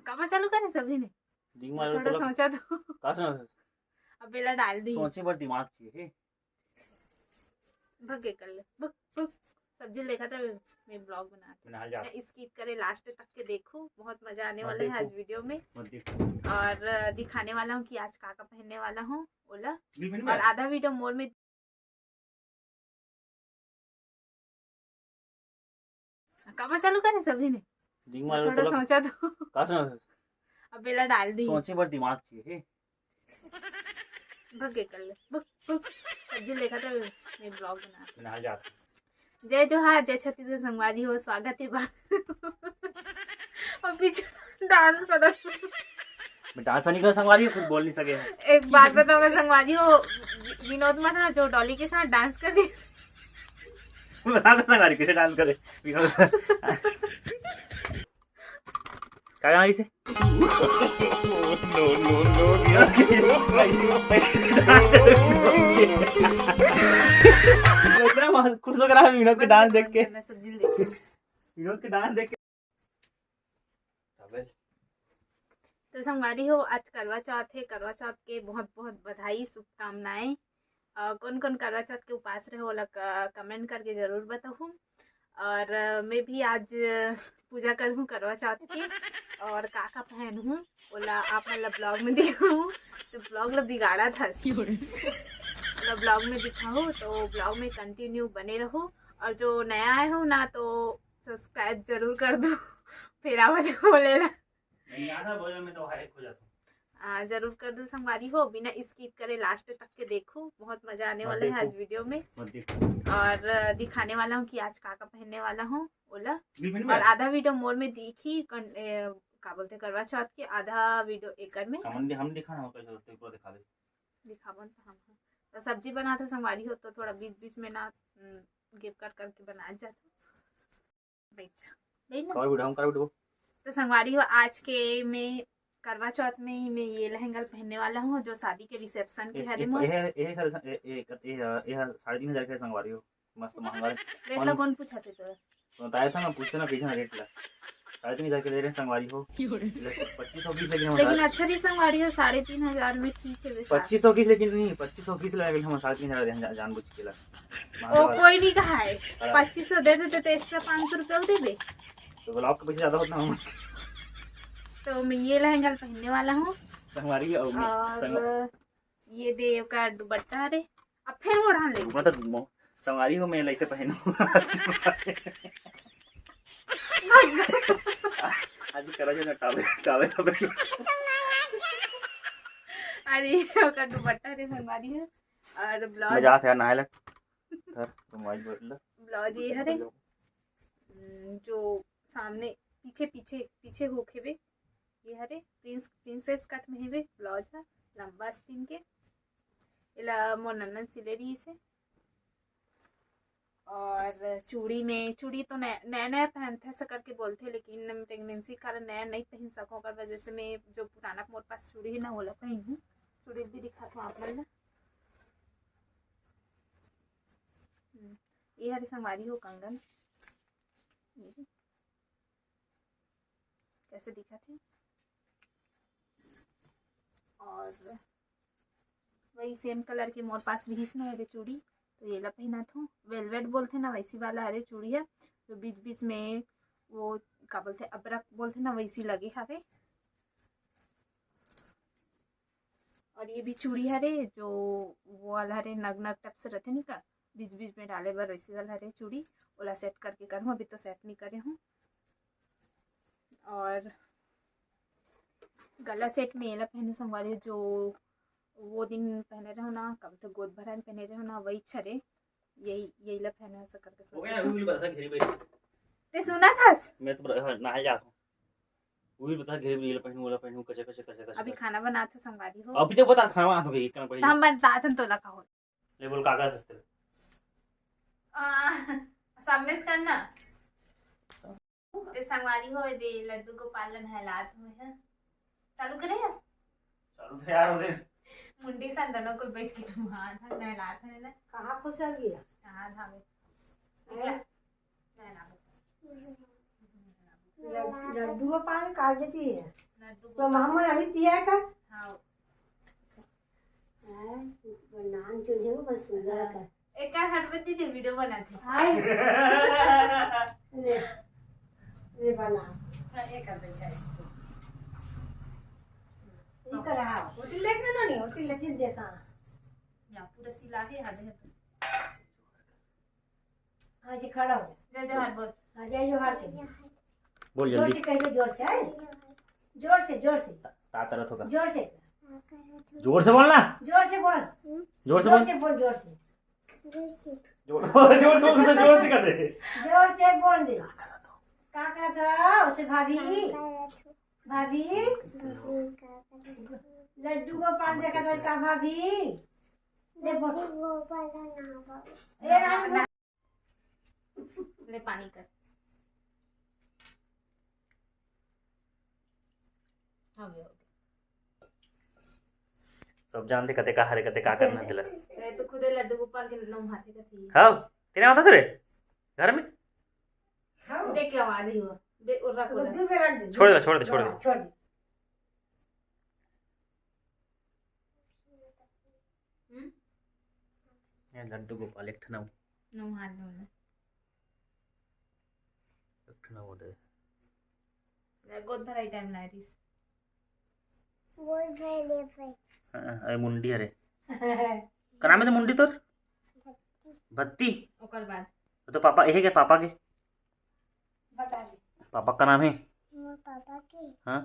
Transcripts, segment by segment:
कमर चालू करे सभी ने दिमाग मारो थोड़ा तो सोचा तो का सोचा अब बेला डाल दी सोचे पर दिमाग चाहिए भग कर ले भग भग सब्जी लेखा था मैं ब्लॉग बना जा बनाती स्किप करे लास्ट तक के देखो बहुत मजा आने मत वाला है देखो। आज वीडियो में मत देखो और दिखाने वाला हूँ कि आज काका पहनने वाला हूँ ओला बिल और आधा वीडियो मोर में कमर चालू करे सभी ने दिमाग मारो थोड़ा तो सोचा तो का सोचा अब बेला डाल दी सोचे पर दिमाग चाहिए भग कर ले भग भग सब्जी लेखा था मैं ब्लॉग बनाती बना जा जय जोहार जय छत्तीसगढ़ संगवारी हो स्वागत है और पीछे डांस करो मैं डांस नहीं कर संगवारी कुछ बोल नहीं सके एक बात बताओ मैं संगवारी हो विनोद में था जो डॉली के साथ डांस कर रही बता कर संगवारी कैसे डांस करे क्या गाना इसे खुश हो रहा है विनोद के डांस देख के विनोद के डांस देख के तो संगवारी हो आज करवा चौथ है करवा चौथ के बहुत बहुत बधाई शुभकामनाएं कौन कौन करवा चौथ के उपास रहे वो कमेंट करके जरूर बताऊँ और मैं भी आज पूजा करूँ करवा चौथ की और काका पहन हूँ बोला आप मतलब ब्लॉग में दिखाऊँ तो ब्लॉग ला बिगाड़ा था मतलब ब्लॉग में दिखाऊँ तो ब्लॉग में कंटिन्यू बने रहो और जो नया आए हो ना तो सब्सक्राइब जरूर कर दो फिर आवाज बोले में तो हाइक हो जाता जरूर कर दो संगवारी हो बिना स्किप करे लास्ट तक के देखो बहुत मजा आने वाला है आज वीडियो में और दिखाने वाला हूँ कि आज काका पहनने वाला हूँ ओला और आधा वीडियो मोर में दिखी क्या बोलते करवा चौथ के आधा वीडियो एकड़ में हम दिखाना होता है पूरा दिखा दे दिखावन तो हम तो सब्जी बनाते संगवारी हो तो थोड़ा बीच बीच में ना गिप कर करके बनाया जाता बैठ तो संगवारी हो आज के मैं करवा चौथ में ही मैं ये लहंगा पहनने वाला हूँ जो शादी के रिसेप्शन के हरे में ये 3,500 के संगवारी हो मस्त महंगा रेट ला कौन पूछा थे तो बताया था मैं पूछते ना पीछे रेट ला 3,500 के ले रहे संगवारी हो 2520 लेकिन अच्छा नहीं संगवारी हो 3,500 में ठीक है 2520 लेकिन नहीं 2520 लगा हम 3,500 जानबूझ के ला ओ कोई नहीं कहा है 2500 दे देते तो एक्स्ट्रा 500 रुपये देबे तो ब्लॉग के पैसे ज्यादा होता है तो मैं ये लहंगा पहनने वाला हूँ संगवारी और ये देव का दुपट्टा रे अब फिर वो ढाल ले मतलब संगवारी हो मैं ऐसे पहनूं आज करा जो ना टावे टावे टावे अरे का दुपट्टा रे संगवारी है और ब्लाउज मजाक है नहाए लग सर तुम आज बोल ब्लाउज ये हरे जो सामने पीछे पीछे पीछे होके वे ये हरे प्रिंसेस कट में है ब्लाउज है लंबा स्किन के इला मोनन सिलेरी से और चूड़ी में चूड़ी तो नया नया पहनते हैं करके बोलते हैं लेकिन प्रेगनेंसी कारण नया नहीं पहन सको कर वजह से मैं जो पुराना मोर पास चूड़ी है ना वो पहन हूँ चूड़ी भी दिखाता हूँ आप लोग ये हरे संगवारी हो कंगन कैसे दिखा थे और वही सेम कलर के मोर पास भी इसमें हरे चूड़ी तो ये ला पहना था वेलवेट बोलते ना वैसी वाला हरे चूड़ी है तो बीच बीच में वो क्या बोलते अबरक बोलते ना वैसी लगे हवे और ये भी चूड़ी हरे जो वो वाला हरे नग नग टप से रहते नहीं का बीच बीच में डाले बार वैसी वाला हरे चूड़ी ओला सेट करके करूँ अभी तो सेट नहीं करे हूँ और गला सेट में ये पहनू संगवारी जो वो दिन पहने रहो ना कब तो गोद भरान पहने रहो ना वही छरे यही ला पहने ऐसा करके ते सुना था मैं तो नहाए जाता हूँ वही बता घेर ये पहनू कच्चे कच्चे कच्चे कच्चे अभी खाना बनाते संगवारी हो अभी तो बता खाना बनाते हो इतना पहले हम बनाते तो लगा हो ले बोल काका सस्ते सामने से करना ते संगवारी हो दे लड्डू को पालन हालात में है चालू करे चालू थे यार उधर मुंडी सन दोनों को बैठ के हां था नहलात है ना कहाँ खुश आ गया हां धावे ना लड्डू का पानी काट देती है लड्डू तो मोहम्मद अभी पिया का हाँ नान चूल्हे को बस सुंदर का एक हरबत्ती दे वीडियो बनाते हाय ले ले बना एक कर दे ये कर रहा होती देखना ना नहीं होती लेकिन देखा या पूरा सिला के आधे आज खड़ा हो जय जोहार बोल आज जो हार के बोल जोर जल्दी से कहिए जोर से है जोर से ताकत होगा जोर से जोर से बोलना जोर से बोल जोर से बोल जोर से जोर जोर से बोल जोर से कर दे जोर से बोल दे काका था उसे भाभी भाभी लड्डू को पान देखा था का भाभी ले बोल ए राम ले पानी कर हो गया सब जानते कते का हरे कते का करना दिला तो खुद लड्डू गोपाल के नौ हाथे का थी हाँ तेरे आता सर घर में देख के आवाज ही हुआ दे और रख उधर। लड्डू पे रख दे छोड़ दे छोड़ दे ये लड्डू गोपाल एक ठना नौ हाथ में एक ठना हो दे गोद भराई टाइम लाइटिस अरे मुंडी अरे का नाम है तो मुंडी तोर भत्ती ओकर बाद तो पापा यही क्या पापा के बता दे पापा का नाम है पापा के हाँ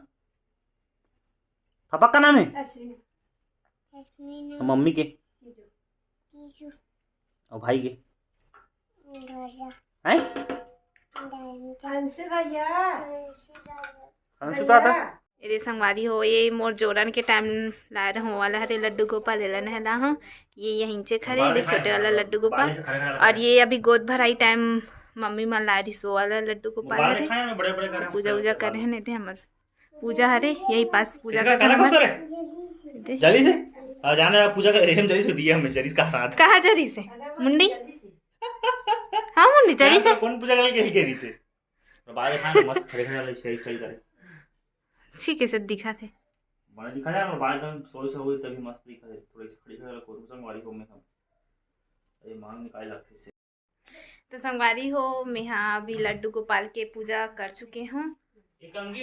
पापा का नाम है लक्ष्मी और मम्मी के टीचू और भाई के राजा हैं अंशु भैया अंशुका था ये संगवारी हो ये मोर जोरन के टाइम ला रहा हूँ वाला हरे लड्डू गोपाल ले लेना है ला हूँ ये यहीं से खड़े ये छोटे वाला लड्डू गोपाल और ये अभी गोद भराई टाइम मम्मी मन ला रही सो वाला लड्डू गोपाल हरे बड़े बड़े कर पूजा उजा कर रहे नहीं थे हमार पूजा हरे यही पास पूजा इसका करते काला कौन हमार है जली से आ जाने पूजा का एम जली से दिया हमें जली का हाथ कहाँ जरी से मुंडी हाँ मुंडी जरी से कौन पूजा कर के रही से बाद खाना मस्त खड़े खड़े वाले शेर चल करे अच्छी कैसे दिखा थे बड़ा दिखा यार बाद में सोई से हुई तभी मस्त दिखा दे थोड़ी सी खड़ी खड़ी वाला कोई संगवारी को में हम ये मांग निकाल लगते से तो संगवारी हो मैं यहाँ अभी लड्डू गोपाल के पूजा कर चुके हूँ एक अंगी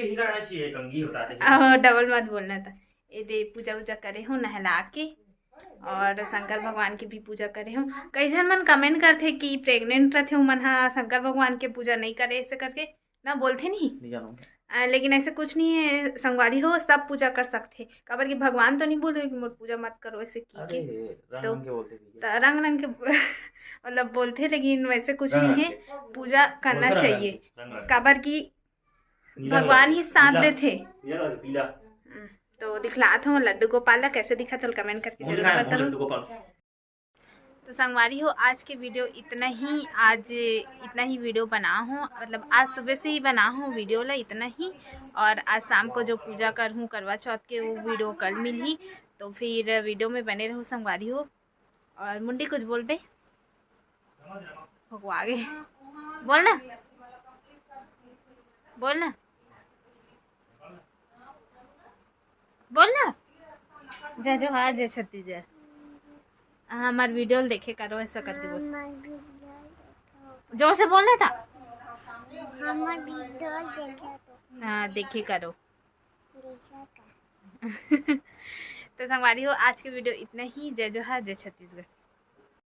ही करना चाहिए एक अंगी होता है डबल मत बोलना था ये दे पूजा उजा करे हूँ नहला के और शंकर भगवान की भी पूजा करे हूँ कई जन मन कमेंट करते कि प्रेग्नेंट रहते हो मन हाँ शंकर भगवान के पूजा नहीं करे ऐसे करके ना बोलते नहीं लेकिन ऐसे कुछ नहीं है संगवारी हो सब पूजा कर सकते काबर कि भगवान तो नहीं बोल रहे कि मोर पूजा मत करो ऐसे की तो रंग रंग के मतलब बोलते लेकिन वैसे कुछ नहीं है पूजा करना चाहिए काबर की भगवान ही साथ देते तो दिखलाता हूँ लड्डू गोपाल कैसे दिखा तो कमेंट करके जरूर बताओ तो संगवारी हो आज के वीडियो इतना ही वीडियो बना हूँ मतलब आज सुबह से ही बना हूँ वीडियो ला इतना ही और आज शाम को जो पूजा कर हूँ करवा चौथ के वो वीडियो कल मिली तो फिर वीडियो में बने रहो संगवारी हो और मुंडी कुछ बोल बे भगवा गए बोलना बोलना बोलना जय जोहार जय छत्तीसगढ़ हमारे वीडियो देखे करो ऐसा करके बोल जोर से बोलना था हमार वीडियो देखा तो हाँ देखे करो देखा का तो संगवारी हो आज के वीडियो इतना ही जय जोहार जय छत्तीसगढ़।